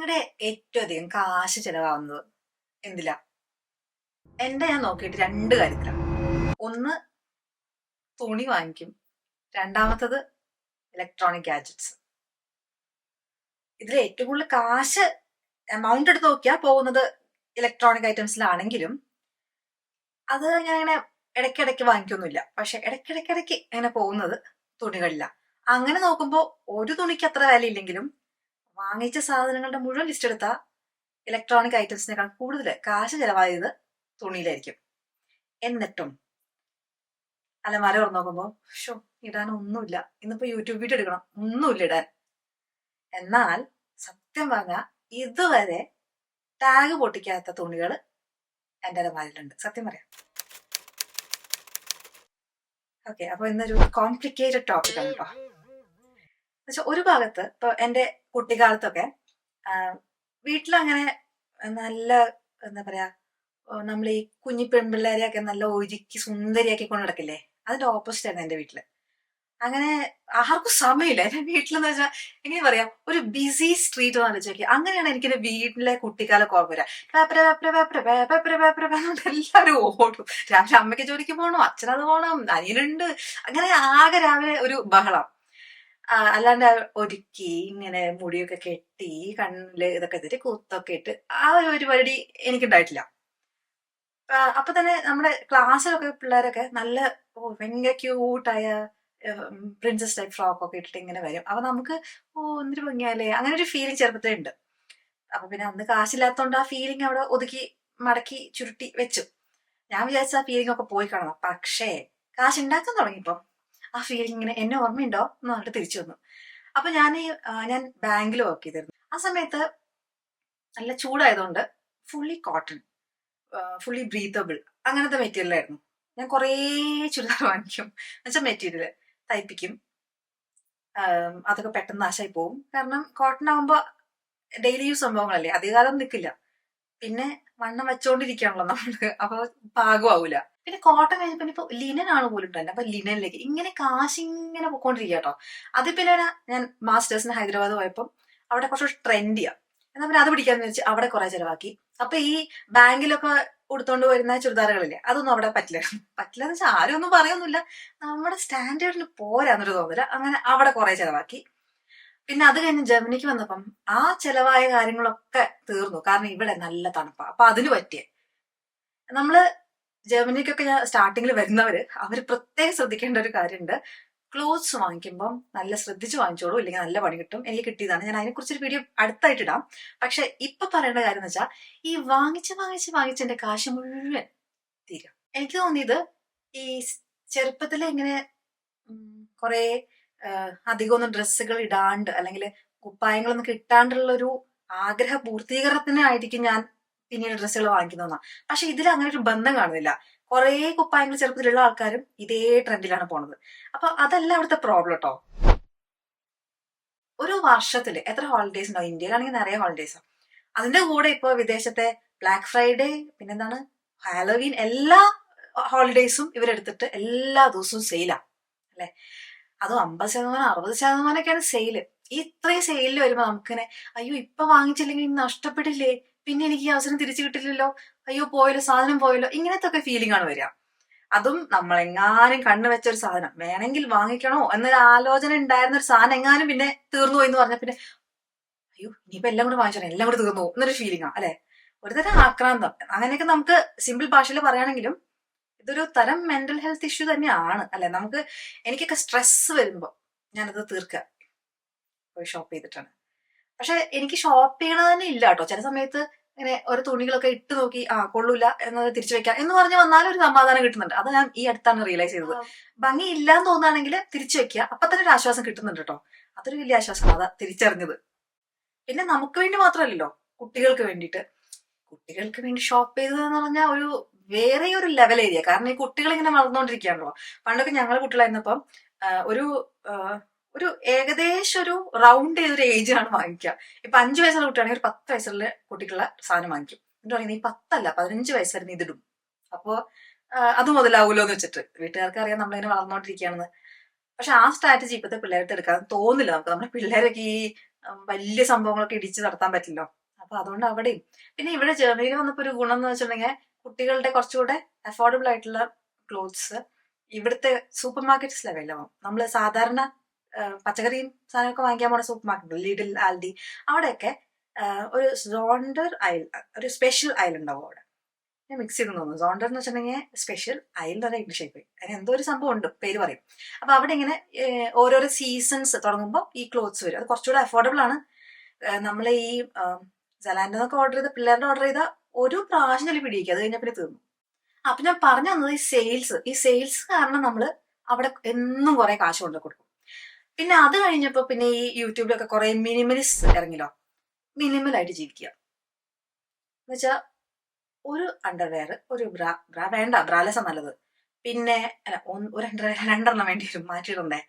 നിങ്ങളുടെ ഏറ്റവും അധികം കാശ് ചെലവാകുന്നത് എന്തിലാ? ഞാൻ നോക്കിയിട്ട് രണ്ട് കാര്യത്തിലാണ്. ഒന്ന് തുണി വാങ്ങിക്കും, രണ്ടാമത്തത് ഇലക്ട്രോണിക് ഗാഡ്ജറ്റ്സ്. ഇതിൽ ഏറ്റവും കൂടുതൽ കാശ് എമൗണ്ട് എടുത്ത് നോക്കിയാൽ പോകുന്നത് ഇലക്ട്രോണിക് ഐറ്റംസിലാണെങ്കിലും അത് ഞാൻ ഇങ്ങനെ ഇടയ്ക്കിടയ്ക്ക് വാങ്ങിക്കൊന്നുമില്ല. പക്ഷെ ഇടയ്ക്കിടയ്ക്കിടയ്ക്ക് ഇങ്ങനെ പോകുന്നത് തുണികളില്ല. അങ്ങനെ നോക്കുമ്പോൾ ഒരു തുണിക്ക് അത്ര വിലയില്ലെങ്കിലും വാങ്ങിച്ച സാധനങ്ങളുടെ മുഴുവൻ ലിസ്റ്റ് എടുത്താൽ ഇലക്ട്രോണിക് ഐറ്റംസിനേക്കാൾ കൂടുതൽ കാശ് ചെലവായത് തുണിയിലായിരിക്കും. എന്നിട്ടും അലമാര തുറന്ന് നോക്കുമ്പോൾ ഷോ ഇടാൻ ഒന്നുമില്ല, ഇന്നിപ്പോ യൂട്യൂബ് വീഡിയോ എടുക്കണം, ഒന്നുമില്ല ഇടാൻ. എന്നാൽ സത്യം പറഞ്ഞാൽ ഇതുവരെ ടാഗ് പൊട്ടിക്കാത്ത തുണികൾ എൻ്റെ അലമാരയിലുണ്ട്, സത്യം പറയാം. ഓക്കെ, അപ്പൊ ഇന്നൊരു കോംപ്ലിക്കേറ്റഡ് ടോപ്പിക് ആണ് കേട്ടോ. എന്നുവെച്ചാൽ ഒരു ഭാഗത്ത് ഇപ്പൊ എൻ്റെ കുട്ടിക്കാലത്തൊക്കെ വീട്ടിലങ്ങനെ നല്ല എന്താ പറയാ, നമ്മൾ ഈ കുഞ്ഞി പെൺപിള്ളേരെയൊക്കെ നല്ല ഒരുക്കി സുന്ദരിയാക്കി കൊണ്ട് നടക്കില്ലേ, അതിന്റെ ഓപ്പോസിറ്റ് ആയിരുന്നു എന്റെ വീട്ടില്. അങ്ങനെ ആർക്കും സമയമില്ല. എന്റെ വീട്ടിലെന്ന് വെച്ചാൽ എങ്ങനെ പറയാ, ഒരു ബിസി സ്ട്രീറ്റ് എന്ന് ആലോചിക്കുക. അങ്ങനെയാണ് എനിക്ക് എന്റെ വീട്ടിലെ കുട്ടിക്കാലൊക്കെ ഓർമ്മ വരാം. എല്ലാവരും ഓടും. രാവിലെ അമ്മയ്ക്ക് ജോലിക്ക് പോകണം, അച്ഛനത് പോകണം, അനിയനുണ്ട്. അങ്ങനെ ആകെ രാവിലെ ഒരു ബഹളം. അല്ലാണ്ട് ഒരുക്കി ഇങ്ങനെ മുടിയൊക്കെ കെട്ടി കണ്ണില് ഇതൊക്കെ ഇട്ടിട്ട് കുത്തൊക്കെ ഇട്ട് ആ ഒരു പരിപാടി എനിക്കുണ്ടായിട്ടില്ല. അപ്പൊ തന്നെ നമ്മുടെ ക്ലാസ്സിലൊക്കെ പിള്ളേരൊക്കെ നല്ല ഭയങ്കര ക്യൂട്ടായ പ്രിൻസസ് ടൈപ്പ് ഫ്രോക്ക് ഒക്കെ ഇട്ടിട്ട് ഇങ്ങനെ വരും. അപ്പൊ നമുക്ക് എന്തൊരു ഭംഗിയല്ലേ, അങ്ങനെ ഒരു ഫീലിംഗ് ചെറുപ്പത്തിലേ ഉണ്ട്. അപ്പൊ പിന്നെ അന്ന് കാശില്ലാത്തോണ്ട് ആ ഫീലിംഗ് അവിടെ ഒതുക്കി മടക്കി ചുരുട്ടി വെച്ചു. ഞാൻ വിചാരിച്ച ആ ഫീലിംഗ് ഒക്കെ പോയി കാണണം. പക്ഷേ കാശ് ഉണ്ടാക്കാൻ തുടങ്ങിയപ്പോ ആ ഫീലിംഗ് ഇങ്ങനെ എന്നെ ഓർമ്മയുണ്ടോ എന്ന് പറഞ്ഞിട്ട് തിരിച്ചു വന്നു. അപ്പൊ ഞാൻ ബാങ്കിൽ വർക്ക് ചെയ്തിരുന്നു. ആ സമയത്ത് നല്ല ചൂടായതുകൊണ്ട് ഫുള്ളി കോട്ടൺ, ഫുള്ളി ബ്രീത്തബിൾ അങ്ങനത്തെ മെറ്റീരിയൽ ആയിരുന്നു. ഞാൻ കുറേ ചുരിദാർ വാങ്ങിക്കും, എന്നുവെച്ചാൽ മെറ്റീരിയൽ തയ്പ്പിക്കും. അതൊക്കെ പെട്ടെന്ന് നാശമായി പോകും. കാരണം കോട്ടൺ ആകുമ്പോ ഡെയിലി യൂസ് സംഭവങ്ങളല്ലേ, അധികകാലം നിൽക്കില്ല. പിന്നെ വണ്ണം വെച്ചോണ്ടിരിക്കുകയാണല്ലോ നമ്മള്, അപ്പൊ പാകമാവൂല. പിന്നെ കോട്ടൺ കഴിഞ്ഞപ്പോ ഇപ്പൊ ലിനൻ ആണ് പോലും തന്നെ. അപ്പൊ ലിനനിലേക്ക് ഇങ്ങനെ കാശിങ്ങനെ പൊക്കോണ്ടിരിക്കുക കേട്ടോ. അത് പിന്നെ ഞാൻ മാസ്റ്റേഴ്സിന് ഹൈദരാബാദ് പോയപ്പോൾ അവിടെ കുറച്ച് ട്രെൻഡിയാ. എന്നാ പിന്നെ അത് പിടിക്കാന്ന് വെച്ച് അവിടെ കുറെ ചെലവാക്കി. അപ്പൊ ഈ ബാങ്കിലൊക്കെ ഉടുത്തോണ്ട് വരുന്ന ചുരിദാറുകളില്ലേ, അതൊന്നും അവിടെ പറ്റില്ല. പറ്റില്ല എന്ന് വെച്ചാൽ ആരും ഒന്നും പറയൊന്നുമില്ല, നമ്മുടെ സ്റ്റാൻഡേർഡിന് പോരാന്നൊരു തോന്നില്ല. അങ്ങനെ അവിടെ കുറെ ചെലവാക്കി. പിന്നെ അത് കഴിഞ്ഞ് ജർമ്മനിക്ക് വന്നപ്പം ആ ചെലവായ കാര്യങ്ങളൊക്കെ തീർന്നു. കാരണം ഇവിടെ നല്ല തണുപ്പാ. അപ്പൊ അതിന് പറ്റിയ നമ്മള് ജർമ്മനിക്കൊക്കെ ഞാൻ സ്റ്റാർട്ടിങ്ങിൽ വരുന്നവര് അവര് പ്രത്യേകം ശ്രദ്ധിക്കേണ്ട ഒരു കാര്യമുണ്ട്. ക്ലോത്ത്സ് വാങ്ങിക്കുമ്പം നല്ല ശ്രദ്ധിച്ച് വാങ്ങിച്ചോളൂ, ഇല്ലെങ്കിൽ നല്ല പണി കിട്ടും. എനിക്ക് കിട്ടിയതാണ്. ഞാൻ അതിനെക്കുറിച്ചൊരു വീഡിയോ അടുത്തായിട്ട് ഇടാം. പക്ഷെ ഇപ്പൊ പറയേണ്ട കാര്യം എന്ന് വെച്ചാൽ ഈ വാങ്ങിച്ചെന്റെ കാശ് മുഴുവൻ തീരും. എനിക്ക് തോന്നിയത് ഈ ചെറുപ്പത്തിലെ ഇങ്ങനെ കുറെ അധികമൊന്നും ഡ്രസ്സുകൾ ഇടാണ്ട് അല്ലെങ്കിൽ കുപ്പായങ്ങളൊന്നും കിട്ടാണ്ടുള്ള ഒരു ആഗ്രഹ പൂർത്തീകരണത്തിനായിരിക്കും ഞാൻ പിന്നീട് ഡ്രസ്സുകൾ വാങ്ങിക്കുന്നതെന്നാ. പക്ഷെ ഇതിൽ അങ്ങനെ ഒരു ബന്ധം കാണുന്നില്ല. കുറെ കുപ്പായങ്ങൾ ചെറുപ്പത്തിലുള്ള ആൾക്കാരും ഇതേ ട്രെൻഡിലാണ് പോണത്. അപ്പൊ അതല്ല അവിടുത്തെ പ്രോബ്ലം കേട്ടോ. ഒരു വർഷത്തില് എത്ര ഹോളിഡേയ്സ് ഉണ്ടാവും? ഇന്ത്യയിലാണെങ്കിൽ നിറയെ ഹോളിഡേയ്സാണ്. അതിന്റെ കൂടെ ഇപ്പൊ വിദേശത്തെ ബ്ലാക്ക് ഫ്രൈഡേ, പിന്നെന്താണ് ഹാലോവീൻ, എല്ലാ ഹോളിഡേയ്സും ഇവരെടുത്തിട്ട് എല്ലാ ദിവസവും സെയിലാ അല്ലെ. അതും 50%, 60%ഒക്കെയാണ് സെയില്. ഈ ഇത്രയും സെയിലിൽ വരുമ്പോ നമുക്കിങ്ങനെ അയ്യോ ഇപ്പൊ വാങ്ങിച്ചില്ലെങ്കിൽ നഷ്ടപ്പെടില്ലേ, പിന്നെ എനിക്ക് ഈ അവസരം തിരിച്ചു കിട്ടില്ലല്ലോ, അയ്യോ പോയല്ലോ, സാധനം പോയല്ലോ, ഇങ്ങനത്തെ ഒക്കെ ഫീലിംഗ് ആണ് വരിക. അതും നമ്മളെങ്ങാനും കണ്ണു വെച്ച ഒരു സാധനം വേണമെങ്കിൽ വാങ്ങിക്കണോ എന്നൊരു ആലോചന ഉണ്ടായിരുന്ന ഒരു സാധനം എങ്ങാനും പിന്നെ തീർന്നു പോയി എന്ന് പറഞ്ഞ പിന്നെ അയ്യോ ഇനിയിപ്പോ എല്ലാം കൂടെ വാങ്ങിച്ചോ, എല്ലാം കൂടെ തീർന്നു എന്നൊരു ഫീലിംഗാ അല്ലെ. ഒരു തരം ആക്രാന്തം. അങ്ങനെയൊക്കെ നമുക്ക് സിമ്പിൾ ഭാഷയിൽ പറയുകയാണെങ്കിലും ഇതൊരു തരം മെന്റൽ ഹെൽത്ത് ഇഷ്യൂ തന്നെയാണ് അല്ലെ. എനിക്കൊക്കെ സ്ട്രെസ് വരുമ്പോ ഞാനത് തീർക്കുക പോയി ഷോപ്പ് ചെയ്തിട്ടാണ്. പക്ഷെ എനിക്ക് ഷോപ്പ് ചെയ്യണത് തന്നെ ഇല്ല കേട്ടോ. ചില സമയത്ത് ഇങ്ങനെ ഓരോ തുണികളൊക്കെ ഇട്ട് നോക്കി കൊള്ളൂല എന്നത് തിരിച്ചു വെക്കാം എന്ന് പറഞ്ഞ് വന്നാലും ഒരു സമാധാനം കിട്ടുന്നുണ്ട്. അത് ഞാൻ ഈ അടുത്താണ് റിയലൈസ് ചെയ്തത്. ഭംഗി ഇല്ലാന്ന് തോന്നുകയാണെങ്കിൽ തിരിച്ചു വെക്കുക, അപ്പൊ തന്നെ ഒരു ആശ്വാസം കിട്ടുന്നുണ്ട് കേട്ടോ. അതൊരു വലിയ ആശ്വാസമാണ്, അതാ തിരിച്ചറിഞ്ഞത്. പിന്നെ നമുക്ക് വേണ്ടി മാത്രമല്ലല്ലോ, കുട്ടികൾക്ക് വേണ്ടി ഷോപ്പ് ചെയ്തതെന്ന് പറഞ്ഞാൽ ഒരു വേറെ ഒരു ലെവൽ ഏരിയ. കാരണം ഈ കുട്ടികൾ ഇങ്ങനെ വളർന്നുകൊണ്ടിരിക്കുകയാണല്ലോ. പണ്ടൊക്കെ ഞങ്ങൾ കുട്ടികളായിരുന്നപ്പം ഒരു ഒരു ഏകദേശം ഒരു റൗണ്ട് ചെയ്തൊരു ഏജാണ് വാങ്ങിക്കുക. ഇപ്പൊ 5 വയസ്സുള്ള കുട്ടിയാണെങ്കിൽ ഒരു 10 വയസ്സുള്ള കുട്ടിക്കുള്ള സാധനം വാങ്ങിക്കും. എന്നിട്ട് പറയുന്നത് ഈ 10 15 വയസ്സായിരുന്നു ഇതിടും, അപ്പോ അത് മുതലാവൂലോ എന്ന് വെച്ചിട്ട്. വീട്ടുകാർക്ക് അറിയാം നമ്മളിങ്ങനെ വളർന്നോണ്ടിരിക്കുകയാണെന്ന്. പക്ഷെ ആ സ്ട്രാറ്റജി ഇപ്പോഴത്തെ പിള്ളേരുടെ എടുക്കാൻ തോന്നില്ല നമുക്ക്. നമ്മുടെ പിള്ളേരൊക്കെ ഈ വലിയ സംഭവങ്ങളൊക്കെ ഇടിച്ച് നടത്താൻ പറ്റില്ലോ. അപ്പൊ അതുകൊണ്ട് അവിടെയും പിന്നെ ഇവിടെ ജർമ്മനിയിൽ വന്നപ്പോ ഒരു ഗുണം എന്ന് വെച്ചിട്ടുണ്ടെങ്കിൽ കുട്ടികളുടെ കുറച്ചുകൂടെ അഫോർഡബിൾ ആയിട്ടുള്ള ക്ലോത്ത്സ് ഇവിടുത്തെ സൂപ്പർ മാർക്കറ്റ്സിൽ അവൈലബിൾ ആവും. നമ്മൾ സാധാരണ പച്ചക്കറിയും സാധനമൊക്കെ വാങ്ങിക്കാൻ പോണ സൂപ്പർ മാർക്കറ്റ് ലിഡിൽ, ആൽഡി, അവിടെയൊക്കെ ഒരു സോണ്ടർ അയൽ, ഒരു സ്പെഷ്യൽ അയൽ ഉണ്ടാവും അവിടെ. ഞാൻ മിക്സ് ചെയ്ത് തോന്നുന്നു. സോണ്ടർ എന്ന് വെച്ചിട്ടുണ്ടെങ്കിൽ സ്പെഷ്യൽ അയൽ എന്ന് പറഞ്ഞാൽ ഇംഗ്ലീഷ് ആയിപ്പോയി, അതിന് എന്തോ ഒരു സംഭവം ഉണ്ട്, പേര് പറയും. അപ്പൊ അവിടെ ഇങ്ങനെ ഓരോരോ സീസൺസ് തുടങ്ങുമ്പോൾ ഈ ക്ലോത്ത്സ് വരും. അത് കുറച്ചുകൂടെ അഫോർഡബിൾ ആണ്. നമ്മൾ ഈ സലാൻഡൊക്കെ ഓർഡർ ചെയ്ത പിള്ളേരുടെ ഓർഡർ ചെയ്ത ഒരു പ്രാവശ്യം ചെല്ലി പിടിക്കുക, അത് കഴിഞ്ഞ പിന്നെ തീർന്നു. അപ്പൊ ഞാൻ പറഞ്ഞു തന്നത് ഈ സെയിൽസ് കാരണം നമ്മൾ അവിടെ എന്നും കുറെ കാശ് കൊണ്ട് കൊടുക്കും. പിന്നെ അത് കഴിഞ്ഞപ്പോ പിന്നെ ഈ യൂട്യൂബിലൊക്കെ കുറെ മിനിമലിസ്റ്റ് ഇറങ്ങിലോ, മിനിമലായിട്ട് ജീവിക്കുക എന്നുവെച്ചാ ഒരു അണ്ടർവെയർ, ഒരു ബ്രാ വേണ്ട, ബ്രാലെസ്സാ നല്ലത്. പിന്നെ അല്ല, ഒരു രണ്ടെണ്ണം വേണ്ടി വരും മാറ്റിയിടണ്ടേ.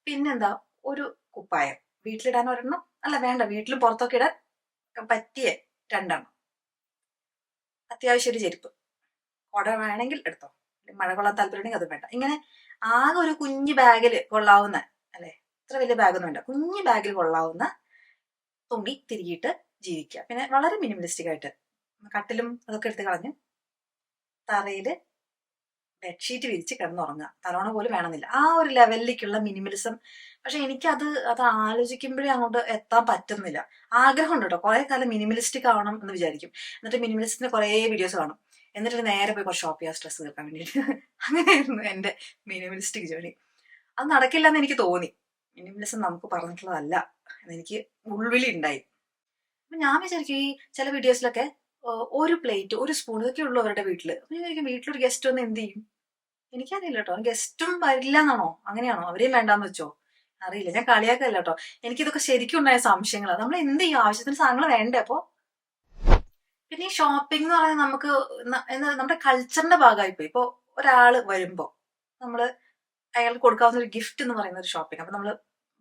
പിന്നെന്താ, ഒരു കുപ്പായം വീട്ടിലിടാൻ ഒരെണ്ണം, അല്ല വേണ്ട, വീട്ടിലും പുറത്തൊക്കെ ഇടാൻ പറ്റിയ രണ്ടെണ്ണം. അത്യാവശ്യം ഒരു ചെരുപ്പ്, കുട വേണമെങ്കിൽ എടുത്തോ, മഴ കൊള്ളാൻ താല്പര്യമുണ്ടെങ്കിൽ അത് വേണ്ട. ഇങ്ങനെ ആകെ ഒരു കുഞ്ഞു ബാഗിൽ കൊള്ളാവുന്ന, അല്ലെ ഇത്ര വലിയ ബാഗൊന്നും വേണ്ട, കുഞ്ഞു ബാഗിൽ കൊള്ളാവുന്ന തുണി തിരികിയിട്ട് ജീവിക്കുക. പിന്നെ വളരെ മിനിമലിസ്റ്റിക് ആയിട്ട് കട്ടിലും അതൊക്കെ എടുത്ത് കളഞ്ഞ് തറയില് ബെഡ്ഷീറ്റ് വിരിച്ച് കിടന്നുറങ്ങുക, തലോണ പോലും വേണമെന്നില്ല, ആ ഒരു ലെവലിലേക്കുള്ള മിനിമലിസം. പക്ഷെ എനിക്കത് ആലോചിക്കുമ്പോഴേ അങ്ങോട്ട് എത്താൻ പറ്റുന്നില്ല. ആഗ്രഹമുണ്ട് കേട്ടോ, കുറെ കാലം മിനിമലിസ്റ്റിക് ആവണം എന്ന് വിചാരിക്കും. എന്നിട്ട് മിനിമലിസ്റ്റിന്റെ കുറെ വീഡിയോസ് കാണും, എന്നിട്ട് നേരെ പോയി കുറച്ച് ഷോപ്പ് ചെയ്യാൻ സ്ട്രെസ് തീർക്കാൻ വേണ്ടിയിട്ട്. അങ്ങനെയായിരുന്നു എന്റെ മിനിമലിസ്റ്റിക് ജേണി. അത് നടക്കില്ല എന്ന് എനിക്ക് തോന്നി. മിനിമലിസം നമുക്ക് പറഞ്ഞിട്ടുള്ളതല്ല എന്നെനിക്ക് ഉൾവിളി ഉണ്ടായി. അപ്പൊ ഞാൻ വിചാരിക്കും ഈ ചില വീഡിയോസിലൊക്കെ ഒരു പ്ലേറ്റ്, ഒരു സ്പൂൺ, ഇതൊക്കെ ഉള്ളൂ അവരുടെ വീട്ടില്. അപ്പൊ ഞാൻ വിചാരിക്കും വീട്ടിലൊരു ഗസ്റ്റ് വന്ന് എന്ത് ചെയ്യും? എനിക്കറിയില്ല കേട്ടോ. ഗസ്റ്റും വരില്ല എന്നാണോ, അങ്ങനെയാണോ, അവരെയും വേണ്ടാന്ന് വെച്ചോ, അറിയില്ല. ഞാൻ കളിയാക്കല്ല കേട്ടോ, എനിക്കിതൊക്കെ ശരിക്കും ഉണ്ടായ സംശയങ്ങളാണ്. നമ്മൾ എന്ത് ചെയ്യും, ആവശ്യത്തിന് സാധനങ്ങൾ വേണ്ടേ? അപ്പൊ പിന്നെ ഈ ഷോപ്പിംഗ് എന്ന് പറയുന്നത് നമുക്ക് നമ്മുടെ കൾച്ചറിന്റെ ഭാഗമായിപ്പോയി. ഇപ്പൊ ഒരാള് വരുമ്പോ നമ്മള് അയാൾക്ക് കൊടുക്കാവുന്ന ഒരു ഗിഫ്റ്റ് എന്ന് പറയുന്ന ഒരു ഷോപ്പിംഗ്. അപ്പൊ നമ്മള്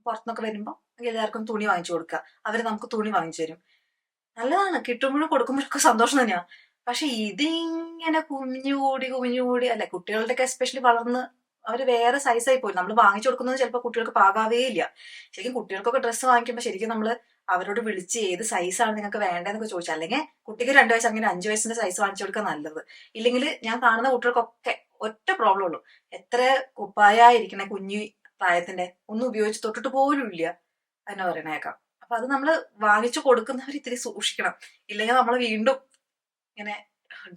പുറത്തുനിന്നൊക്കെ വരുമ്പോ എല്ലാവർക്കും തുണി വാങ്ങിച്ചു കൊടുക്കുക, അവര് നമുക്ക് തുണി വാങ്ങിച്ചു തരും. നല്ലതാണ്, കിട്ടുമ്പോഴും കൊടുക്കുമ്പോഴൊക്കെ സന്തോഷം തന്നെയാ. പക്ഷെ ഇതിങ്ങനെ കുമിഞ്ഞുകൂടി അല്ലെ, കുട്ടികളുടെയൊക്കെ എസ്പെഷ്യലി വളർന്ന് അവര് വേറെ സൈസായി പോയി. നമ്മൾ വാങ്ങിച്ചു കൊടുക്കുന്നത് ചിലപ്പോൾ കുട്ടികൾക്ക് പാകാവേ ഇല്ല. ശരിക്കും കുട്ടികൾക്കൊക്കെ ഡ്രസ്സ് വാങ്ങിക്കുമ്പോൾ ശരിക്കും നമ്മൾ അവരോട് വിളിച്ച് ഏത് സൈസാണ് നിങ്ങൾക്ക് വേണ്ടതെന്നൊക്കെ ചോദിച്ചാൽ, അല്ലെങ്കിൽ കുട്ടിക്ക് 2 വയസ്സ് അങ്ങനെ 5 വയസ്സിന്റെ സൈസ് വാങ്ങിച്ചു കൊടുക്കുക നല്ലത്. ഇല്ലെങ്കിൽ ഞാൻ കാണുന്ന കുട്ടികൾക്കൊക്കെ ഒറ്റ പ്രോബ്ലം ഉള്ളൂ, എത്ര കുപ്പായായിരിക്കണേ കുഞ്ഞു പ്രായത്തിന്റെ, ഒന്നും ഉപയോഗിച്ച് തൊട്ടിട്ട് പോലും ഇല്ല എന്ന് പറയണേക്കാം. അപ്പൊ അത് നമ്മൾ വാങ്ങിച്ചു കൊടുക്കുന്നവർ ഇത്തിരി സൂക്ഷിക്കണം, ഇല്ലെങ്കിൽ നമ്മൾ വീണ്ടും ഇങ്ങനെ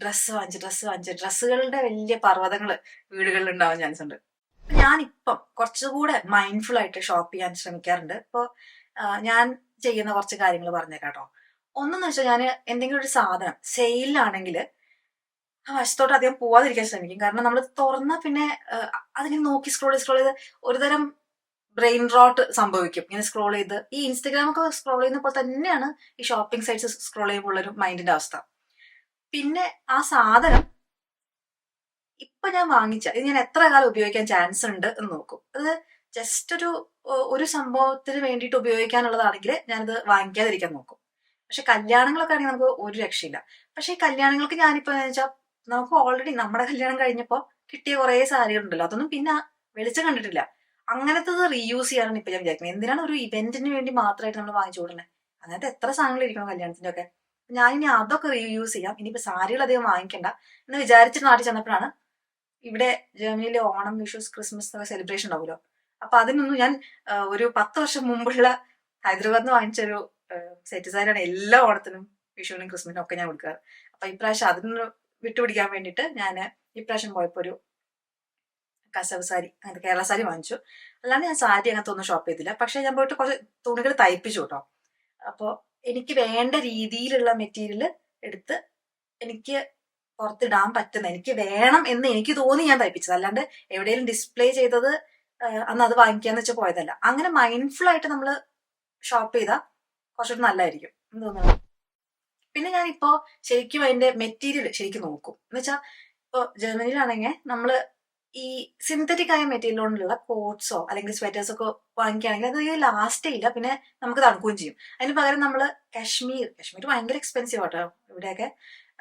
ഡ്രസ്സുകളുടെ വലിയ പർവ്വതങ്ങൾ വീടുകളിൽ ഉണ്ടാവാൻ ചാൻസ് ഉണ്ട്. ഞാനിപ്പം കുറച്ചുകൂടെ മൈൻഡ്ഫുൾ ആയിട്ട് ഷോപ്പ് ചെയ്യാൻ ശ്രമിക്കാറുണ്ട്. ഇപ്പോൾ ഞാൻ ചെയ്യുന്ന കുറച്ച് കാര്യങ്ങൾ പറഞ്ഞേക്കാം കേട്ടോ. ഒന്നെന്ന് വെച്ചാൽ ഞാൻ എന്തെങ്കിലും ഒരു സാധനം സെയിലാണെങ്കിൽ ആ വശത്തോട്ട് അധികം പോവാതിരിക്കാൻ ശ്രമിക്കും. കാരണം നമ്മൾ തുറന്ന പിന്നെ അതിങ്ങനെ നോക്കി സ്ക്രോൾ ചെയ്ത് ഒരുതരം ബ്രെയിൻ റോട്ട് സംഭവിക്കും. ഇങ്ങനെ സ്ക്രോൾ ചെയ്ത് ഈ ഇൻസ്റ്റഗ്രാമൊക്കെ സ്ക്രോൾ ചെയ്യുന്ന പോലെ തന്നെയാണ് ഈ ഷോപ്പിംഗ് സൈറ്റ്സ് സ്ക്രോൾ ചെയ്യുമ്പോൾ ഉള്ളൊരു മൈൻഡിന്റെ അവസ്ഥ. പിന്നെ ആ സാധനം ഇപ്പൊ ഞാൻ വാങ്ങിച്ച ഇത് ഞാൻ എത്ര കാലം ഉപയോഗിക്കാൻ ചാൻസ് ഉണ്ട് എന്ന് നോക്കും. അത് ജസ്റ്റ് ഒരു സംഭവത്തിന് വേണ്ടിയിട്ട് ഉപയോഗിക്കാനുള്ളതാണെങ്കിൽ ഞാനത് വാങ്ങിക്കാതിരിക്കാൻ നോക്കും. പക്ഷെ കല്യാണങ്ങളൊക്കെ ആണെങ്കിൽ നമുക്ക് ഒരു രക്ഷയില്ല. പക്ഷെ ഈ കല്യാണങ്ങൾക്ക് ഞാനിപ്പോ വെച്ചാൽ നമുക്ക് ഓൾറെഡി നമ്മുടെ കല്യാണം കഴിഞ്ഞപ്പോ കിട്ടിയ കുറെ സാരികളുണ്ടല്ലോ, അതൊന്നും പിന്നെ വെളിച്ചം കണ്ടിട്ടില്ല. അങ്ങനത്തത് റീയൂസ് ചെയ്യാനാണ് ഇപ്പൊ ഞാൻ വിചാരിക്കുന്നത്. എന്തിനാണ് ഒരു ഇവന്റിന് വേണ്ടി മാത്രമായിട്ട് നമ്മൾ വാങ്ങിച്ചു കൊടുക്കുന്നത്? അങ്ങനത്തെ എത്ര സാധനങ്ങൾ ഇരിക്കണം കല്യാണത്തിന്റെ ഒക്കെ. ഞാനിനി അതൊക്കെ റീയൂസ് ചെയ്യാം, ഇനിയിപ്പോ സാരികൾ അധികം വാങ്ങിക്കണ്ട എന്ന് വിചാരിച്ചിട്ട് നാട്ടിൽ ചെന്നപ്പോഴാണ് ഇവിടെ ജർമ്മനിയിലെ ഓണം, വിഷു, ക്രിസ്മസ് ഒക്കെ സെലിബ്രേഷൻ ഉണ്ടാവുമല്ലോ. അപ്പൊ അതിനൊന്നും ഞാൻ ഒരു 10 വർഷം മുമ്പുള്ള ഹൈദരാബാദിൽ നിന്ന് വാങ്ങിച്ചൊരു സെറ്റ് സാരിയാണ് എല്ലാ ഓണത്തിനും വിഷുവിനും ക്രിസ്മസിനും ഒക്കെ ഞാൻ കൊടുക്കാറ്. അപ്പൊ ഇപ്രാവശ്യം അതിന് വിട്ടുപിടിക്കാൻ വേണ്ടിയിട്ട് ഞാൻ ഇപ്രാവശ്യം പോയപ്പോ ഒരു കസവ് സാരി, അങ്ങനത്തെ കേരള സാരി വാങ്ങിച്ചു. അല്ലാണ്ട് ഞാൻ സാരി അങ്ങനത്തെ ഒന്നും ഷോപ്പ് ചെയ്തില്ല. പക്ഷെ ഞാൻ പോയിട്ട് കുറച്ച് തുണികൾ തയ്പ്പിച്ചു കേട്ടോ. അപ്പോൾ എനിക്ക് വേണ്ട രീതിയിലുള്ള മെറ്റീരിയൽ എടുത്ത് എനിക്ക് പുറത്തിടാൻ പറ്റുന്ന, എനിക്ക് വേണം എന്ന് എനിക്ക് തോന്നി ഞാൻ തയ്പ്പിച്ചത്. അല്ലാണ്ട് എവിടെയെങ്കിലും ഡിസ്പ്ലേ ചെയ്തത് അന്ന് അത് വാങ്ങിക്കാന്ന് വെച്ചാൽ പോയതല്ല. അങ്ങനെ മൈൻഡ്ഫുൾ ആയിട്ട് നമ്മൾ ഷോപ്പ് ചെയ്താൽ കുറച്ചുകൂടി നല്ലതായിരിക്കും എന്ന് തോന്നുന്നു. പിന്നെ ഞാനിപ്പോ ശരിക്കും അതിന്റെ മെറ്റീരിയൽ ശരിക്കും നോക്കും. എന്ന് വെച്ചാൽ ഇപ്പൊ ജർമ്മനിയിലാണെങ്കിൽ നമ്മള് ഈ സിന്തറ്റിക് ആയ മെറ്റീരിയൽ കൊണ്ടുള്ള കോട്ട്സോ അല്ലെങ്കിൽ സ്വെറ്റേഴ്സോ ഒക്കെ വാങ്ങിക്കുകയാണെങ്കിൽ അത് ലാസ്റ്റേ ഇല്ല, പിന്നെ നമുക്ക് തണുക്കുകയും ചെയ്യും. അതിന് പകരം നമ്മള് കാശ്മീർ ഭയങ്കര എക്സ്പെൻസീവ് ആട്ടോ ഇവിടെയൊക്കെ.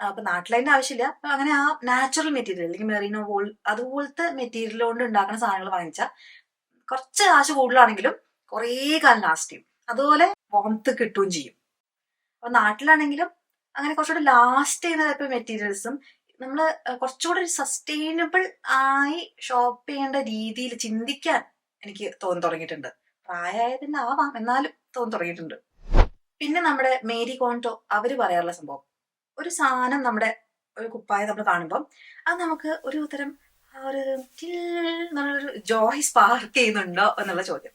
അപ്പൊ നാട്ടിലതിന്റെ ആവശ്യമില്ല. അപ്പൊ അങ്ങനെ ആ നാച്ചുറൽ മെറ്റീരിയൽ അല്ലെങ്കിൽ മെറീനോ വോൾ അതുപോലത്തെ മെറ്റീരിയൽ കൊണ്ട് ഉണ്ടാക്കുന്ന സാധനങ്ങൾ വാങ്ങിച്ചാൽ കുറച്ച് കാശ് കൂടുതലാണെങ്കിലും കുറേ കാലം ലാസ്റ്റ് ചെയ്യും. അതുപോലെ വോംത്ത് കിട്ടുകയും ചെയ്യും. അപ്പൊ നാട്ടിലാണെങ്കിലും അങ്ങനെ കുറച്ചുകൂടെ ലാസ്റ്റ് ചെയ്യുന്ന ടൈപ്പ് മെറ്റീരിയൽസും നമ്മൾ കുറച്ചുകൂടെ ഒരു സസ്റ്റൈനബിൾ ആയി ഷോപ്പ് ചെയ്യേണ്ട രീതിയിൽ ചിന്തിക്കാൻ എനിക്ക് തോന്നി തുടങ്ങിയിട്ടുണ്ട്. പ്രായമായതിന്റെ ആവാം, എന്നാലും തോന്നി തുടങ്ങിയിട്ടുണ്ട്. പിന്നെ നമ്മുടെ മേരി കോണ്ടോ അവര് പറയാറുള്ള സംഭവം, ഒരു സാധനം നമ്മുടെ ഒരു കുപ്പായ നമ്മൾ കാണുമ്പം അത് നമുക്ക് ഒരു തരം ഒരു എന്നുള്ളൊരു ജോയ് സ്പാർക്ക് ചെയ്യുന്നുണ്ടോ എന്നുള്ള ചോദ്യം.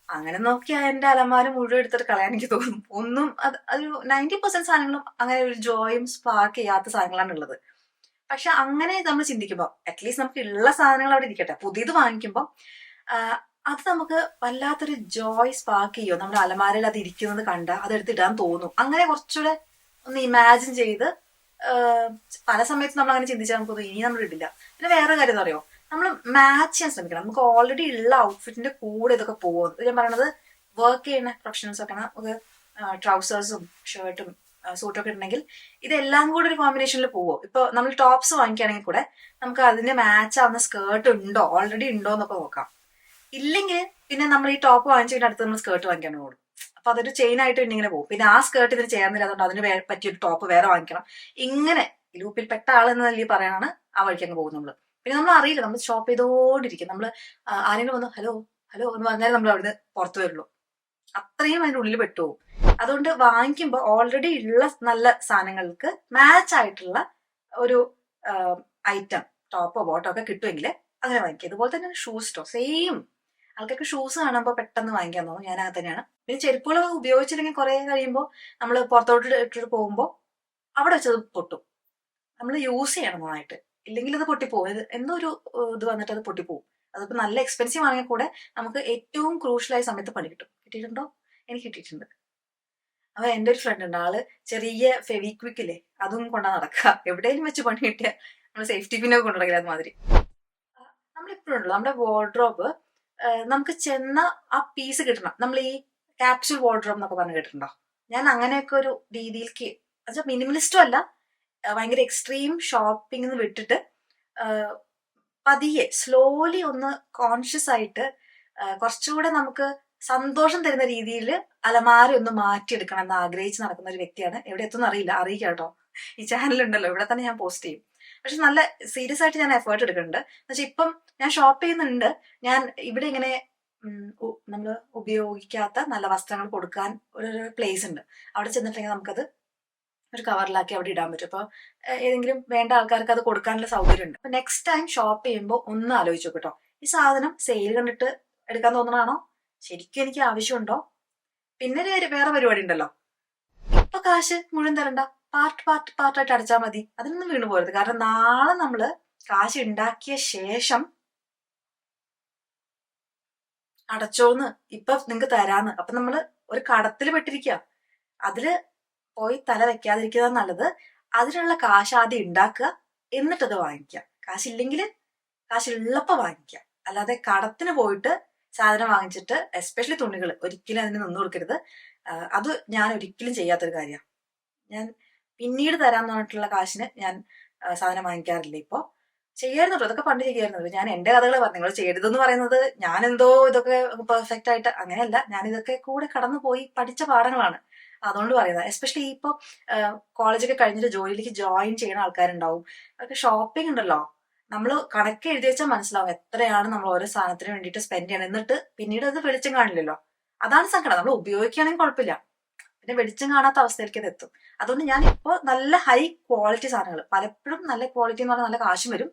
അങ്ങനെ നോക്കിയാൽ എന്റെ അലമാര മുഴുവൻ എടുത്തിട്ട് കളയാൻ എനിക്ക് തോന്നും. ഒന്നും ഒരു 90% സാധനങ്ങളും അങ്ങനെ ഒരു ജോയും സ്പാർക്ക് ചെയ്യാത്ത സാധനങ്ങളാണ് ഉള്ളത്. പക്ഷെ അങ്ങനെ നമ്മൾ ചിന്തിക്കുമ്പോൾ അറ്റ്ലീസ്റ്റ് നമുക്ക് ഉള്ള സാധനങ്ങൾ അവിടെ ഇരിക്കട്ടെ, പുതിയത് വാങ്ങിക്കുമ്പോൾ അത് നമുക്ക് വല്ലാത്തൊരു ജോയ് സ്പാർക്ക് ചെയ്യോ, നമ്മുടെ അലമാരയിൽ അത് ഇരിക്കുന്നത് കണ്ട അതെടുത്ത് ഇടാൻ തോന്നും. അങ്ങനെ കുറച്ചുകൂടെ ഒന്ന് ഇമാജിൻ ചെയ്ത് പല സമയത്ത് നമ്മൾ അങ്ങനെ ചിന്തിച്ചാൽ നമുക്ക് തോന്നും ഇനി നമ്മൾ ഇടില്ല. പിന്നെ വേറെ കാര്യം എന്താ പറയുക, നമ്മൾ മാച്ച് ചെയ്യാൻ ശ്രമിക്കണം. നമുക്ക് ഓൾറെഡി ഉള്ള ഔട്ട്ഫിറ്റിന്റെ കൂടെ ഇതൊക്കെ പോകും. ഞാൻ പറയണത് വർക്ക് ചെയ്യുന്ന പ്രൊഫഷണൽസ് ഒക്കെ നമുക്ക് ട്രൗസേഴ്സും ഷർട്ടും സൂട്ടൊക്കെ ഉണ്ടെങ്കിൽ ഇതെല്ലാം കൂടെ ഒരു കോമ്പിനേഷനിൽ പോവോ. ഇപ്പൊ നമ്മൾ ടോപ്സ് വാങ്ങിക്കുകയാണെങ്കിൽ കൂടെ നമുക്ക് അതിന് മാച്ച് ആവുന്ന സ്കേർട്ട് ഉണ്ടോ, ഓൾറെഡി ഉണ്ടോ എന്നൊക്കെ നോക്കാം. ഇല്ലെങ്കിൽ പിന്നെ നമ്മൾ ഈ ടോപ്പ് വാങ്ങിച്ചതിന്റെ അടുത്ത് നമ്മൾ സ്കേർട്ട് വാങ്ങിക്കാൻ പോകും. അപ്പൊ അതൊരു ചെയിൻ ആയിട്ട് ഇങ്ങനെ പോകും. പിന്നെ ആ സ്കേർട്ട് ഇതിന് ചേർന്നില്ല, അതുകൊണ്ട് അതിന് പറ്റിയൊരു ടോപ്പ് വേറെ വാങ്ങിക്കണം. ഇങ്ങനെ ലൂപ്പിൽ പെട്ട ആളെന്ന നിലയിൽ പറയാനാണ് ആ വഴിക്ക് അങ്ങ് പോകും നമ്മള്. പിന്നെ നമ്മൾ അറിയില്ല, നമ്മൾ ഷോപ്പ് ചെയ്തോണ്ടിരിക്കും. നമ്മൾ ആരെങ്കിലും വന്ന് ഹലോ ഹലോ എന്ന് പറഞ്ഞാൽ നമ്മൾ അവിടുന്ന് പുറത്തു വരുള്ളൂ. അത്രയും അതിൻ്റെ ഉള്ളിൽ പെട്ടുപോകും. അതുകൊണ്ട് വാങ്ങിക്കുമ്പോൾ ഓൾറെഡി ഉള്ള നല്ല സാധനങ്ങൾക്ക് മാച്ച് ആയിട്ടുള്ള ഒരു ഐറ്റം, ടോപ്പോ ബോട്ടോ ഒക്കെ കിട്ടുമെങ്കിൽ അങ്ങനെ വാങ്ങിക്കുക. ഇതുപോലെ തന്നെ ഷൂസ് സെയിം. ആൾക്കാർക്ക് ഷൂസ് കാണുമ്പോൾ പെട്ടെന്ന് വാങ്ങിക്കാൻ തോന്നും. ഞാൻ അങ്ങനെ തന്നെയാണ്. പിന്നെ ചെരുപ്പുകൾ ഉപയോഗിച്ചില്ലെങ്കിൽ കുറെ കഴിയുമ്പോൾ നമ്മൾ പുറത്തോട്ട് ഇട്ടിട്ട് പോകുമ്പോൾ അവിടെ വെച്ചത് പൊട്ടും. നമ്മൾ യൂസ് ചെയ്യണം നന്നായിട്ട്, ഇല്ലെങ്കിൽ അത് പൊട്ടിപ്പോകും. എന്തോ ഒരു ഇത് വന്നിട്ട് അത് പൊട്ടിപ്പോകും. അതിപ്പോ നല്ല എക്സ്പെൻസീവ് ആണെങ്കിൽ കൂടെ നമുക്ക് ഏറ്റവും ക്രൂഷ്യലായ സമയത്ത് പണി കിട്ടും. കിട്ടിയിട്ടുണ്ടോ? എനിക്ക് കിട്ടിയിട്ടുണ്ട്. അപ്പൊ എന്റെ ഒരു ഫ്രണ്ട് ഉണ്ട്, ആള് ചെറിയ ഫെവിക്വിക്കില്ലേ അതും കൊണ്ടാ നടക്കുക. എവിടെയെങ്കിലും വെച്ച് പണി കിട്ടിയ നമ്മൾ സേഫ്റ്റി പിന്നൊക്കെ കൊണ്ടുനടക്കില്ല. അതുമാതിരി നമ്മളിപ്പോഴുണ്ടല്ലോ നമ്മുടെ വാർഡ്രോബ് നമുക്ക് ചെന്ന ആ പീസ് കിട്ടണം. നമ്മൾ ഈ ക്യാപ്സ്യൂൾ വാർഡ്രോബ് എന്നൊക്കെ പറഞ്ഞ് കേട്ടിട്ടുണ്ടോ? ഞാൻ അങ്ങനെയൊക്കെ ഒരു രീതിയിലേക്ക് എന്നുവെച്ചാൽ മിനിമലിസ്റ്റും അല്ല, ഭയങ്കര എക്സ്ട്രീം ഷോപ്പിംഗ് വിട്ടിട്ട് പതിയെ സ്ലോലി ഒന്ന് കോൺഷ്യസ് ആയിട്ട് കുറച്ചുകൂടെ നമുക്ക് സന്തോഷം തരുന്ന രീതിയിൽ അലമാര ഒന്ന് മാറ്റിയെടുക്കണം എന്ന് ആഗ്രഹിച്ച് നടക്കുന്ന ഒരു വ്യക്തിയാണ്. എവിടെ എത്തുന്ന അറിയില്ല, അറിയിക്കാം കേട്ടോ. ഈ ചാനലുണ്ടല്ലോ, ഇവിടെ തന്നെ ഞാൻ പോസ്റ്റ് ചെയ്യും. പക്ഷെ നല്ല സീരിയസ് ആയിട്ട് ഞാൻ എഫേർട്ട് എടുക്കുന്നുണ്ട്. എന്നുവെച്ചാൽ ഇപ്പം ഞാൻ ഷോപ്പ് ചെയ്യുന്നുണ്ട്. ഞാൻ ഇവിടെ ഇങ്ങനെ നമ്മൾ ഉപയോഗിക്കാത്ത നല്ല വസ്ത്രങ്ങൾ കൊടുക്കാൻ ഒരു പ്ലേസ് ഉണ്ട്. അവിടെ ചെന്നിട്ടുണ്ടെങ്കിൽ നമുക്കത് ഒരു കവറിലാക്കി അവിടെ ഇടാൻ പറ്റും. അപ്പോൾ ഏതെങ്കിലും വേണ്ട ആൾക്കാർക്ക് അത് കൊടുക്കാനുള്ള സൗകര്യം ഉണ്ട്. അപ്പൊ നെക്സ്റ്റ് ടൈം ഷോപ്പ് ചെയ്യുമ്പോൾ ഒന്ന് ആലോചിച്ചു നോക്കട്ടോ, ഈ സാധനം സെയിൽ കണ്ടിട്ട് എടുക്കാൻ തോന്നണാണോ, ശരിക്കും എനിക്ക് ആവശ്യമുണ്ടോ? പിന്നെ വേറെ പരിപാടി ഉണ്ടല്ലോ, ഇപ്പൊ കാശ് മുഴുവൻ തരണ്ട, പാർട്ടായിട്ട് അടച്ചാൽ മതി. അതിനൊന്നും വീണു പോരുത്. കാരണം നാളെ നമ്മള് കാശ് ഉണ്ടാക്കിയ ശേഷം അടച്ചോന്ന് ഇപ്പൊ നിങ്ങക്ക് തരാന്ന്, അപ്പൊ നമ്മള് ഒരു കടത്തിൽ പെട്ടിരിക്കുക. അതില് പോയി തല വെക്കാതിരിക്കുക നല്ലത്. അതിനുള്ള കാശ് ആദ്യം ഉണ്ടാക്കുക, എന്നിട്ടത് വാങ്ങിക്കുക. കാശില്ലെങ്കിൽ കാശുള്ളപ്പോ വാങ്ങിക്കുക. അല്ലാതെ കടത്തിന് പോയിട്ട് സാധനം വാങ്ങിച്ചിട്ട്, എസ്പെഷ്യലി തുണികൾ, ഒരിക്കലും അതിന് നിന്നു കൊടുക്കരുത്. അത് ഞാൻ ഒരിക്കലും ചെയ്യാത്തൊരു കാര്യമാണ്. ഞാൻ പിന്നീട് തരാന്ന് പറഞ്ഞിട്ടുള്ള കാശിന് ഞാൻ സാധനം വാങ്ങിക്കാറില്ല. ഇപ്പൊ ചെയ്യായിരുന്നു കേട്ടോ, അതൊക്കെ പണ്ട് ചെയ്യായിരുന്നു. ഞാൻ എന്റെ കഥകൾ പറഞ്ഞു, നിങ്ങൾ ചെയ്യരുതെന്ന് പറയുന്നത് ഞാൻ എന്തോ ഇതൊക്കെ പെർഫെക്റ്റ് ആയിട്ട് അങ്ങനെയല്ല. ഞാൻ ഇതൊക്കെ കൂടെ കടന്നു പോയി പഠിച്ച പാഠങ്ങളാണ്, അതുകൊണ്ട് പറയുന്നത്. എസ്പെഷ്യലി ഇപ്പൊ കോളേജൊക്കെ കഴിഞ്ഞിട്ട് ജോലിയിലേക്ക് ജോയിൻ ചെയ്യുന്ന ആൾക്കാരുണ്ടാവും. അതൊക്കെ ഷോപ്പിംഗ് ഉണ്ടല്ലോ, നമ്മൾ കണക്ക് എഴുതി വെച്ചാൽ മനസ്സിലാവും എത്രയാണ് നമ്മൾ ഓരോ സാധനത്തിന് വേണ്ടിയിട്ട് സ്പെൻഡ് ചെയ്യണം. എന്നിട്ട് പിന്നീട് അത് വെളിച്ചം കാണില്ലല്ലോ, അതാണ് സങ്കടം. നമ്മൾ ഉപയോഗിക്കുകയാണെങ്കിൽ കുഴപ്പമില്ല, പിന്നെ വെളിച്ചം കാണാത്ത അവസ്ഥയിലേക്ക് അത് എത്തും. അതുകൊണ്ട് ഞാൻ ഇപ്പോൾ നല്ല ഹൈ ക്വാളിറ്റി സാധനങ്ങൾ, പലപ്പോഴും നല്ല ക്വാളിറ്റി എന്ന് പറഞ്ഞാൽ നല്ല കാശും വരും.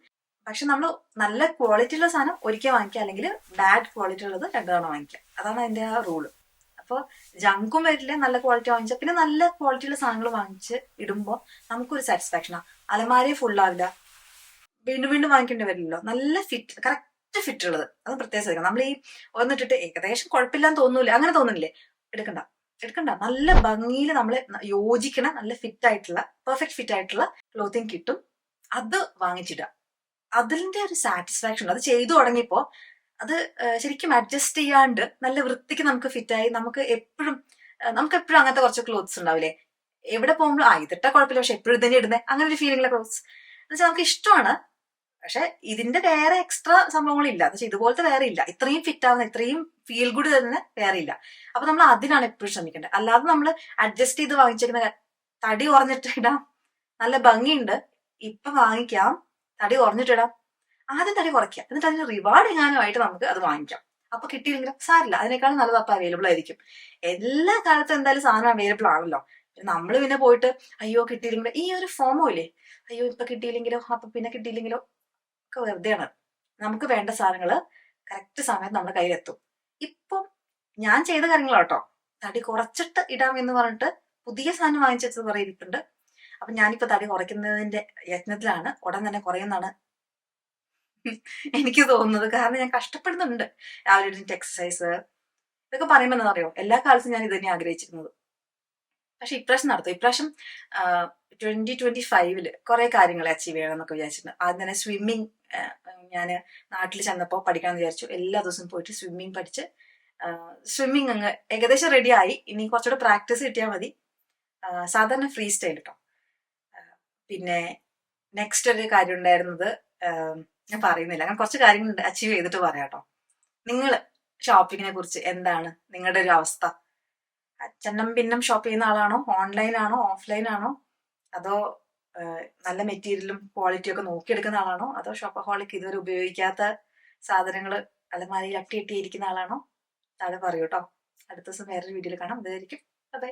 പക്ഷെ നമ്മൾ നല്ല ക്വാളിറ്റി ഉള്ള സാധനം ഒരിക്കൽ വാങ്ങിക്കുക, അല്ലെങ്കിൽ ബാഡ് ക്വാളിറ്റി ഉള്ളത് 2 തവണ വാങ്ങിക്കുക. അതാണ് അതിന്റെ ആ റൂള്. അപ്പോൾ ജങ്കും വരില്ല, നല്ല ക്വാളിറ്റി വാങ്ങിച്ചാൽ. പിന്നെ നല്ല ക്വാളിറ്റിയുള്ള സാധനങ്ങൾ വാങ്ങിച്ച് ഇടുമ്പോൾ നമുക്കൊരു സാറ്റിസ്ഫാക്ഷനാണ്. അലമാരയെ ഫുള്ളാവില്ല, വീണ്ടും വീണ്ടും വാങ്ങിക്കേണ്ടി വരില്ലല്ലോ. നല്ല ഫിറ്റ്, കറക്റ്റ് ഫിറ്റ് ഉള്ളത്, അത് പ്രത്യേകം ശ്രദ്ധിക്കണം. നമ്മൾ ഈ ഒന്നിട്ടിട്ട് ഏകദേശം കുഴപ്പമില്ലാന്ന് തോന്നൂല, അങ്ങനെ തോന്നുന്നില്ലേ, എടുക്കണ്ട. നല്ല ഭംഗിയിൽ നമ്മൾ യോജിക്കണ നല്ല ഫിറ്റ് ആയിട്ടുള്ള, പെർഫെക്റ്റ് ഫിറ്റ് ആയിട്ടുള്ള ക്ലോത്തിങ് കിട്ടും. അത് വാങ്ങിച്ചിടുക. അതിന്റെ ഒരു സാറ്റിസ്ഫാക്ഷൻ, അത് ചെയ്തു തുടങ്ങിയപ്പോ അത് ശരിക്കും അഡ്ജസ്റ്റ് ചെയ്യാണ്ട് നല്ല വൃത്തിക്ക് നമുക്ക് ഫിറ്റായി. നമുക്ക് എപ്പോഴും അങ്ങനത്തെ കുറച്ച് ക്ലോത്ത്സ് ഉണ്ടാവില്ലേ, എവിടെ പോകുമ്പോഴും ഇതിട്ടാ കുഴപ്പമില്ല, പക്ഷെ എപ്പോഴും തന്നെ ഇടുന്നേ, അങ്ങനെ ഒരു ഫീലിംഗുള്ള ക്ലോത്ത്സ് എന്ന് വെച്ചാൽ നമുക്ക് ഇഷ്ടമാണ്. പക്ഷെ ഇതിന്റെ വേറെ എക്സ്ട്രാ സംഭവങ്ങളില്ല, എന്ന് വെച്ചാൽ ഇതുപോലത്തെ വേറെ ഇല്ല. ഇത്രയും ഫിറ്റ് ആവുന്ന, ഇത്രയും ഫീൽ ഗുഡ് തന്നെ വേറെ ഇല്ല. അപ്പൊ നമ്മൾ അതിനാണ് എപ്പോഴും ശ്രമിക്കേണ്ടത്. അല്ലാതെ നമ്മൾ അഡ്ജസ്റ്റ് ചെയ്ത് വാങ്ങിച്ചേക്കുന്ന തടി കുറഞ്ഞിട്ട് ഇടാം, നല്ല ഭംഗിയുണ്ട്, ഇപ്പൊ വാങ്ങിക്കാം, തടി കുറഞ്ഞിട്ടിടാം, ആദ്യം തടി കുറയ്ക്കുക, എന്നിട്ട് അതിന് റിവാർഡ് എങ്ങാനുമായിട്ട് നമുക്ക് അത് വാങ്ങിക്കാം. അപ്പൊ കിട്ടിയില്ലെങ്കിലും സാരില്ല, അതിനേക്കാളും നല്ലത് അപ്പൊ അവൈലബിൾ ആയിരിക്കും. എല്ലാ കാലത്തും എന്തായാലും സാധനം അവൈലബിൾ ആണല്ലോ. നമ്മൾ പിന്നെ പോയിട്ട് അയ്യോ കിട്ടിയില്ലെങ്കിലോ, ഈ ഒരു ഫോമോ ഇല്ലേ, അയ്യോ ഇപ്പൊ കിട്ടിയില്ലെങ്കിലോ, അപ്പൊ പിന്നെ കിട്ടിയില്ലെങ്കിലോ ഒക്കെ വെറുതെയാണ്. നമുക്ക് വേണ്ട സാധനങ്ങള് കറക്റ്റ് സമയത്ത് നമ്മുടെ കയ്യിലെത്തും. ഇപ്പം ഞാൻ ചെയ്ത കാര്യങ്ങളാട്ടോ, തടി കുറച്ചിട്ട് ഇടാം എന്ന് പറഞ്ഞിട്ട് പുതിയ സാധനം വാങ്ങിച്ചത് കുറെ ഇരിപ്പുണ്ട്. അപ്പൊ ഞാനിപ്പോ തടി കുറയ്ക്കുന്നതിന്റെ യത്നത്തിലാണ്. ഉടൻ തന്നെ കുറയുന്നതാണ് എനിക്ക് തോന്നുന്നത്. കാരണം ഞാൻ കഷ്ടപ്പെടുന്നുണ്ട്. രാവിലെ എഴുന്നേറ്റ് എക്സസൈസ് ഇതൊക്കെ പറയുമ്പോൾ എന്താ അറിയോ, എല്ലാ കാലത്തും ഞാൻ ഇത് തന്നെ ആഗ്രഹിച്ചിരുന്നത്. പക്ഷെ ഇപ്രാവശ്യം നടത്തും. ഇപ്രാവശ്യം 2025 കുറെ കാര്യങ്ങൾ അച്ചീവ് ചെയ്യണം എന്നൊക്കെ വിചാരിച്ചിട്ടുണ്ട്. ആദ്യം തന്നെ സ്വിമ്മിങ് ഞാൻ നാട്ടിൽ ചെന്നപ്പോൾ പഠിക്കാമെന്ന് വിചാരിച്ചു. എല്ലാ ദിവസവും പോയിട്ട് സ്വിമ്മിങ് പഠിച്ച് സ്വിമ്മിങ് അങ്ങ് ഏകദേശം റെഡി ആയി. ഇനി കുറച്ചുകൂടെ പ്രാക്ടീസ് കിട്ടിയാൽ മതി. സാധാരണ ഫ്രീ സ്റ്റൈൽ കേട്ടോ. പിന്നെ നെക്സ്റ്റ് ഒരു കാര്യം ഉണ്ടായിരുന്നത്, ഞാൻ പറയുന്നില്ല, അങ്ങനെ കുറച്ച് കാര്യങ്ങളുണ്ട്, അച്ചീവ് ചെയ്തിട്ട് പറയാം കേട്ടോ. നിങ്ങൾ ഷോപ്പിങ്ങിനെ കുറിച്ച് എന്താണ് നിങ്ങളുടെ ഒരു അവസ്ഥ? ചെന്നം ഭിന്നം ഷോപ്പ് ചെയ്യുന്ന ആളാണോ, ഓൺലൈനാണോ ഓഫ്ലൈൻ ആണോ, അതോ നല്ല മെറ്റീരിയലും ക്വാളിറ്റിയും ഒക്കെ നോക്കിയെടുക്കുന്ന ആളാണോ, അതോ ഷോപ്പഹോളിക് ഇതുവരെ ഉപയോഗിക്കാത്ത സാധനങ്ങൾ അലമാരയിൽ അട്ടിയിട്ടിരിക്കുന്ന ആളാണോ? താഴെ പറയൂ കേട്ടോ. അടുത്ത ദിവസം വേറൊരു വീഡിയോയിൽ കാണാം. ഇതായിരിക്കും. ബൈ.